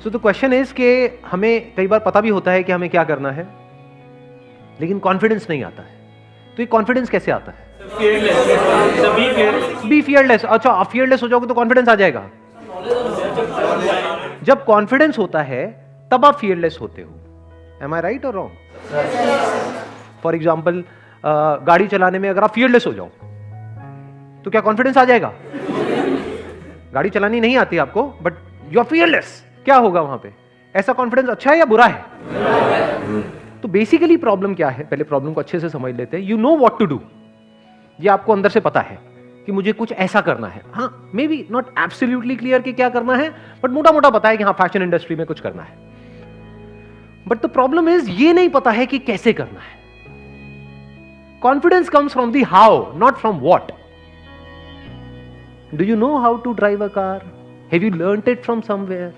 So the question is कि हमें कई बार पता भी होता है कि हमें क्या करना है, लेकिन कॉन्फिडेंस नहीं आता है। तो ये कॉन्फिडेंस कैसे आता है? Be fearless. अच्छा, आप फियरलेस हो जाओगे तो कॉन्फिडेंस आ जाएगा। जब कॉन्फिडेंस होता है तब आप फियरलेस होते हो। एम आई राइट और रॉन्ग? फॉर एग्जाम्पल, गाड़ी चलाने में अगर आप फियरलेस हो जाओ तो क्या कॉन्फिडेंस आ जाएगा? गाड़ी चलानी नहीं आती आपको, बट यू आर फियरलेस, क्या होगा वहां पे? ऐसा कॉन्फिडेंस अच्छा है या बुरा है? तो बेसिकली प्रॉब्लम क्या है, पहले प्रॉब्लम को अच्छे से समझ लेते हैं। You know what to do, ये आपको अंदर से पता है कि मुझे कुछ ऐसा करना है। हाँ, may be not absolutely clear कि क्या करना है, बट मोटा मोटा पता है कि हाँ फैशन इंडस्ट्री में कुछ करना है। बट द प्रॉब्लम इज ये नहीं पता है कि कैसे करना है। Confidence comes from the how, not from what. Do you know how to drive a car? Have you learned it from somewhere?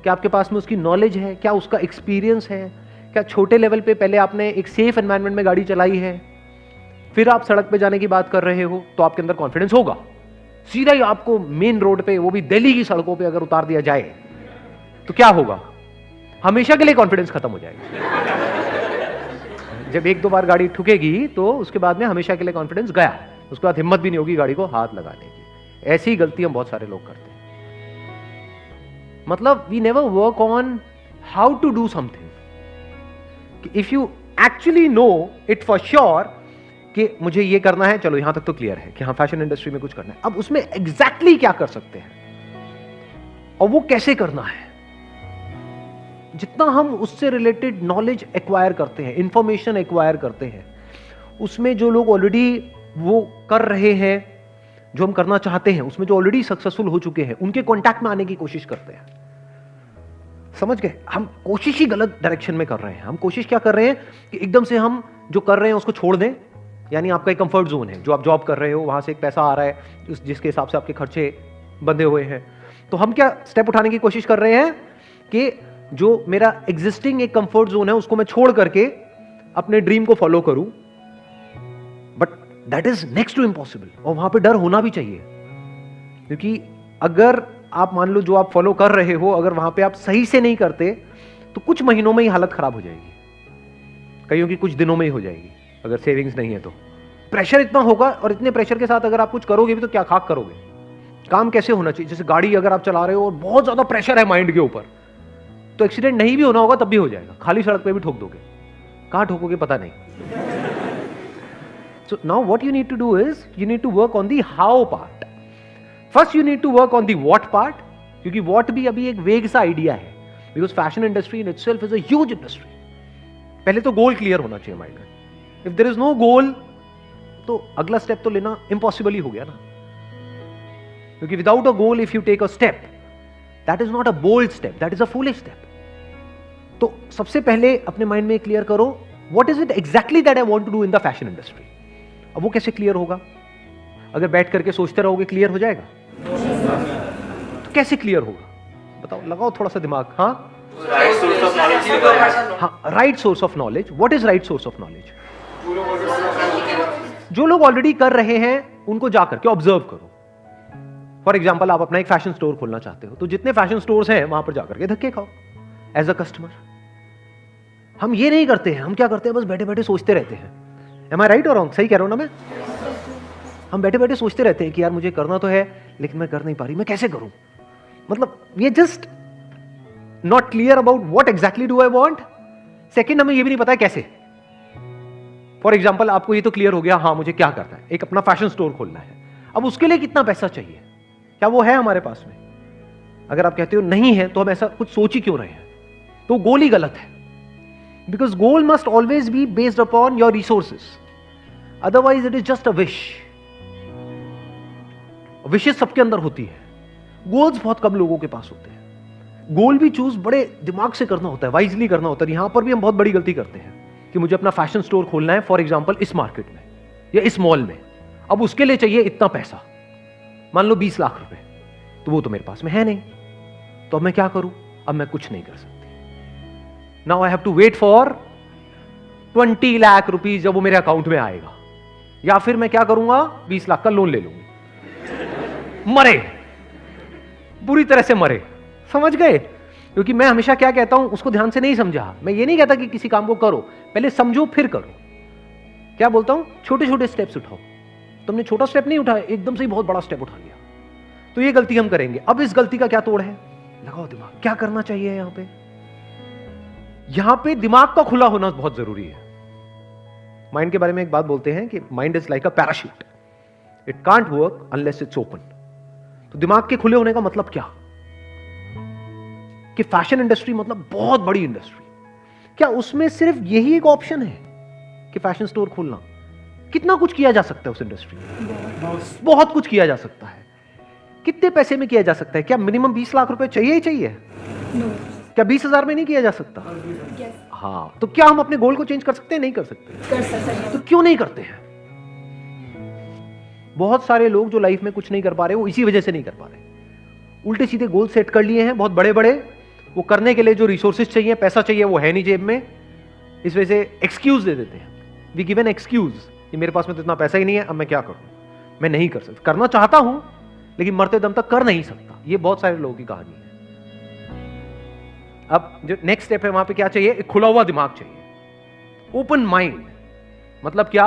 क्या आपके पास में उसकी नॉलेज है? क्या उसका एक्सपीरियंस है? क्या छोटे लेवल पे पहले आपने एक सेफ एनवायरनमेंट में गाड़ी चलाई है, फिर आप सड़क पे जाने की बात कर रहे हो, तो आपके अंदर कॉन्फिडेंस होगा। सीधा ही आपको मेन रोड पे, वो भी दिल्ली की सड़कों पे अगर उतार दिया जाए तो क्या होगा? हमेशा के लिए कॉन्फिडेंस खत्म हो जाएगा। जब एक दो बार गाड़ी ठुकेगी तो उसके बाद में हमेशा के लिए कॉन्फिडेंस गया, उसके बाद हिम्मत भी नहीं होगी गाड़ी को हाथ लगाने की। ऐसी ही गलती हम बहुत सारे लोग करते हैं। मतलब we never work on how to do something. If you actually know it for sure कि मुझे ये करना है, चलो यहां तक तो क्लियर है कि हाँ फैशन इंडस्ट्री में कुछ करना है। अब उसमें एग्जैक्टली क्या कर सकते हैं और वो कैसे करना है, जितना हम उससे रिलेटेड नॉलेज एक्वायर करते हैं, इंफॉर्मेशन एक्वायर करते हैं, उसमें जो लोग ऑलरेडी वो कर रहे हैं जो हम करना चाहते हैं, उसमें जो ऑलरेडी सक्सेसफुल हो चुके हैं, उनके कांटेक्ट में आने की कोशिश करते हैं। समझ गए? हम कोशिश ही गलत डायरेक्शन में कर रहे हैं। हम कोशिश क्या कर रहे हैं कि एकदम से हम जो कर रहे हैं उसको छोड़ दें। यानी आपका एक कंफर्ट जोन है, जो आप जॉब कर रहे हो, वहां से एक पैसा आ रहा है जिसके हिसाब से आपके खर्चे बंधे हुए हैं। तो हम क्या स्टेप उठाने की कोशिश कर रहे हैं कि जो मेरा एग्जिस्टिंग एक कंफर्ट जोन है उसको मैं छोड़ करके अपने ड्रीम को फॉलो करूं। But that is next to impossible, और वहां पे डर होना भी चाहिए, क्योंकि अगर आप मान लो जो आप फॉलो कर रहे हो, अगर वहां पे आप सही से नहीं करते तो कुछ महीनों में ही हालत खराब हो जाएगी, कईयों की कुछ दिनों में ही हो जाएगी। अगर सेविंग्स नहीं है तो प्रेशर इतना होगा, और इतने प्रेशर के साथ अगर आप कुछ करोगे भी तो क्या खाक करोगे? काम कैसे होना चाहिए? जैसे गाड़ी अगर आप चला रहे हो और बहुत ज्यादा प्रेशर है माइंड के ऊपर, तो एक्सीडेंट नहीं भी होना होगा तब भी हो जाएगा, खाली सड़क पे भी ठोक दोगे। कहां ठोकोगे पता नहीं। So now what you need to do is you need to work on the how part. First you need to work on the what part, क्योंकि what भी अभी एक वेग सा आइडिया है, because fashion industry in itself is a huge industry. पहले तो goal clear होना चाहिए माइंड में। If there is no goal, तो अगला स्टेप तो लेना इम्पॉसिबल ही हो गया ना, क्योंकि without a goal if you take a step, that is not a bold step, that is a foolish step. तो सबसे पहले अपने माइंड में क्लियर करो what is it exactly that I want to do in the fashion industry. अब वो कैसे clear होगा? अगर बैठ करके सोचते रहोगे क्लियर हो जाएगा? तो कैसे क्लियर होगा बताओ, लगाओ थोड़ा सा दिमाग। हाँ, right source of knowledge. What is right source of knowledge? जो लोग ऑलरेडी कर रहे हैं उनको जाकर के ऑब्जर्व करो। फॉर एग्जाम्पल, आप अपना एक फैशन स्टोर खोलना चाहते हो, तो जितने फैशन स्टोर्स हैं वहां पर जाकर के धक्के खाओ एज अ कस्टमर। हम ये नहीं करते हैं, हम क्या करते हैं, बस बैठे बैठे सोचते रहते हैं। Am I right or wrong? सही कह रहा हूं ना मैं? हम बैठे बैठे सोचते रहते हैं कि यार मुझे करना तो है लेकिन मैं कर नहीं पा रही, मैं कैसे करूं? मतलब ये just not clear about what exactly do I want. Second, हमें ये भी नहीं पता है कैसे। फॉर एग्जांपल, आपको ये तो क्लियर हो गया, हाँ मुझे क्या करना है, एक अपना फैशन स्टोर खोलना है। अब उसके लिए कितना पैसा चाहिए, क्या वो है हमारे पास में? अगर आप कहते हो नहीं है तो हम ऐसा कुछ सोच ही क्यों रहे हैं? तो गोल ही गलत है, because goal must always be based upon your resources, otherwise it is just a wish. विशेष सबके अंदर होती है, गोल्स बहुत कम लोगों के पास होते हैं। गोल भी चूज बड़े दिमाग से करना होता है, वाइजली करना होता है। यहां पर भी हम बहुत बड़ी गलती करते हैं कि मुझे अपना फैशन स्टोर खोलना है, फॉर एग्जांपल इस मार्केट में या इस मॉल में, अब उसके लिए चाहिए इतना पैसा, मान लो 20 लाख रुपए, तो वो तो मेरे पास में है नहीं, तो अब मैं क्या करूं? अब मैं कुछ नहीं कर सकती। Now I have to wait for 20 lakh rupees जब वो मेरे अकाउंट में आएगा, या फिर मैं क्या करूंगा, 20 लाख का लोन ले लूंगी, मरे, बुरी तरह से मरे। समझ गए? क्योंकि मैं हमेशा क्या कहता हूं, उसको ध्यान से नहीं समझा। मैं ये नहीं कहता कि किसी काम को करो, पहले समझो फिर करो। क्या बोलता हूं, छोटे छोटे स्टेप्स उठाओ। तुमने छोटा स्टेप नहीं उठाया, एकदम से ही बहुत बड़ा स्टेप उठा लिया, तो ये गलती हम करेंगे। अब इस गलती का क्या तोड़ है, लगाओ दिमाग, क्या करना चाहिए यहां पे दिमाग का खुला होना बहुत जरूरी है। माइंड के बारे में एक बात बोलते हैं कि mind is like a parachute, it can't work unless it's open. तो दिमाग के खुले होने का मतलब क्या, कि फैशन इंडस्ट्री मतलब बहुत बड़ी इंडस्ट्री, क्या उसमें सिर्फ यही एक ऑप्शन है कि फैशन स्टोर खोलना? कितना कुछ किया जा सकता है उस इंडस्ट्री में, बहुत कुछ किया जा सकता है। कितने पैसे में किया जा सकता है? क्या मिनिमम 20 लाख रुपए चाहिए ही चाहिए? no. क्या 20,000 में नहीं किया जा सकता? yes. हाँ, तो क्या हम अपने गोल को चेंज कर सकते हैं? नहीं कर सकते। कर सकते हैं। तो क्यों नहीं करते हैं? बहुत सारे लोग जो लाइफ में कुछ नहीं कर पा रहे, वो इसी वजह से नहीं कर पा रहे। उल्टे सीधे गोल सेट कर लिए हैं बहुत बड़े बड़े, वो करने के लिए जो रिसोर्सेज चाहिए, पैसा चाहिए, वो है नहीं जेब में। इस वजह से एक्सक्यूज दे देते हैं, वी गिव एन एक्सक्यूज कि मेरे पास में तो इतना पैसा ही नहीं है, अब मैं क्या करूं, मैं नहीं कर सकता। करना चाहता हूं लेकिन मरते दम तक कर नहीं सकता। ये बहुत सारे लोगों की कहानी है। अब जो नेक्स्ट स्टेप है, वहां पे क्या चाहिए? एक खुला हुआ दिमाग चाहिए, ओपन माइंड। मतलब क्या?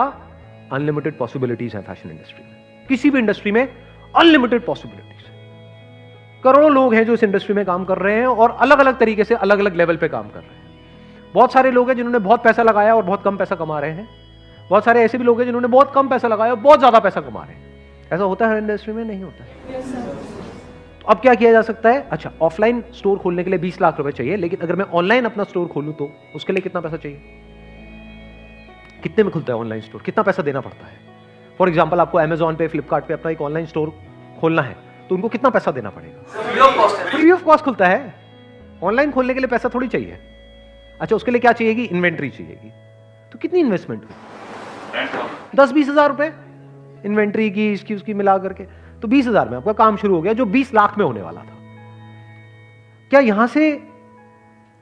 अनलिमिटेड पॉसिबिलिटीज है फैशन इंडस्ट्री में। किसी भी इंडस्ट्री में अनलिमिटेड पॉसिबिलिटीज। करोड़ों लोग हैं जो इस इंडस्ट्री में काम कर रहे हैं और अलग अलग तरीके से अलग अलग लेवल पे काम कर रहे हैं। बहुत सारे लोग हैं जिन्होंने बहुत पैसा लगाया और बहुत कम पैसा कमा रहे हैं। बहुत सारे ऐसे भी लोग हैं जिन्होंने बहुत कम पैसा लगाया और बहुत ज्यादा पैसा कमा रहे हैं। ऐसा होता है हर इंडस्ट्री में? नहीं होता है। तो अब क्या किया जा सकता है? अच्छा, ऑफलाइन स्टोर खोलने के लिए 20 लाख रुपए चाहिए, लेकिन अगर मैं ऑनलाइन अपना स्टोर खोलूं तो उसके लिए कितना पैसा चाहिए? कितने में खुलता है ऑनलाइन स्टोर? कितना पैसा देना पड़ता है? फॉर एग्जाम्पल, आपको अमेजॉन पे, फ्लिपकार्ट पे अपना एक ऑनलाइन स्टोर खोलना है तो उनको कितना पैसा देना पड़ेगा? फ्री ऑफ कॉस्ट खुलता है। ऑनलाइन खोलने के लिए पैसा थोड़ी चाहिए। अच्छा, उसके लिए क्या चाहिएगी? इन्वेंट्री चाहिएगी। तो कितनी इन्वेस्टमेंट हुई? 10-20 हजार रुपए इन्वेंट्री की, इसकी उसकी मिला करके, तो 20,000 में आपका काम शुरू हो गया, जो 20 लाख में होने वाला था। क्या यहां से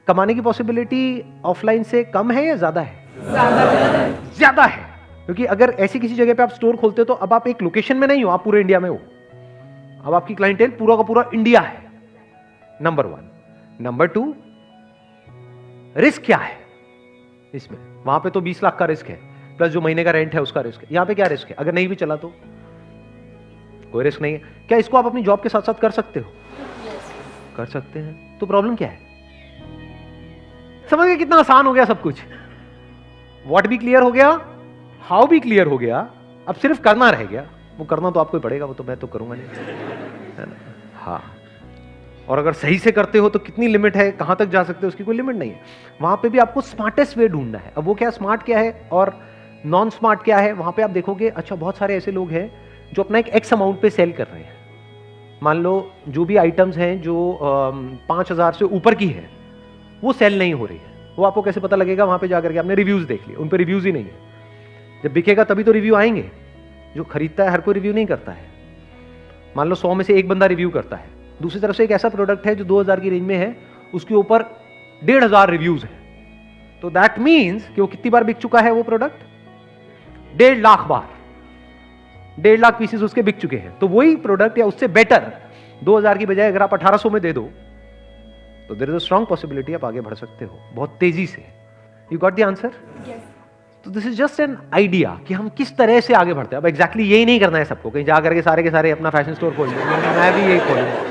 कमाने की पॉसिबिलिटी ऑफलाइन से कम है या ज्यादा है? ज्यादा है। क्योंकि अगर ऐसी किसी जगह पे आप स्टोर खोलते हो तो अब आप एक लोकेशन में नहीं हो, आप पूरे इंडिया में हो। अब आपकी क्लाइंटेल पूरा का पूरा इंडिया है। नंबर 1। नंबर 2, रिस्क क्या है इसमें? वहां पे तो 20 लाख का रिस्क है, प्लस जो महीने का रेंट है उसका रिस्क है। यहां पे क्या रिस्क है? अगर नहीं भी चला तो कोई रिस्क नहीं है। क्या इसको आप अपनी जॉब के साथ साथ कर सकते हो? कर सकते हैं। तो प्रॉब्लम क्या है? समझ गए कितना आसान हो गया सब कुछ? व्हाट भी क्लियर हो गया, हाउ भी क्लियर हो गया, अब सिर्फ करना रह गया। वो करना तो आपको ही पड़ेगा, वो तो मैं तो करूंगा नहीं, है ना? हाँ। और अगर सही से करते हो तो कितनी लिमिट है, कहां तक जा सकते हो, उसकी कोई लिमिट नहीं है। वहां पे भी आपको स्मार्टेस्ट वे ढूंढना है। अब वो क्या, स्मार्ट क्या है और नॉन स्मार्ट क्या है, वहां पे आप देखोगे। अच्छा, बहुत सारे ऐसे लोग हैं जो अपना एक एक्स अमाउंट पे सेल कर रहे हैं। मान लो जो भी आइटम्स हैं जो 5,000 से ऊपर की है, वो सेल नहीं हो रही है। वो आपको कैसे पता लगेगा? वहां पे जाकर के आपने रिव्यूज देख लिए, उन पे रिव्यूज ही नहीं है। जब बिकेगा तभी तो रिव्यू आएंगे। जो खरीदता है हर कोई रिव्यू नहीं करता है। मान लो 100 में से एक बंदा रिव्यू करता है। दूसरी तरफ से एक ऐसा प्रोडक्ट है जो 2,000 की रेंज में है, उसके ऊपर 1,500 रिव्यूज है, तो दैट मीन्स कि वो कितनी बार बिक चुका है वो प्रोडक्ट? 1.5 लाख बार। 1.5 लाख पीसेस उसके बिक चुके हैं। तो वही प्रोडक्ट या उससे बेटर 2,000 की बजाय अगर आप 1,800 में दे दो तो there is a strong possibility आप आगे बढ़ सकते हो बहुत तेजी से। You got the answer? तो this is just an idea कि हम किस तरह से आगे बढ़ते हैं। अब एग्जैक्टली यही नहीं करना है सबको, कहीं जाकर के सारे अपना फैशन स्टोर खोल लें, मैं भी यही खोलूंगा।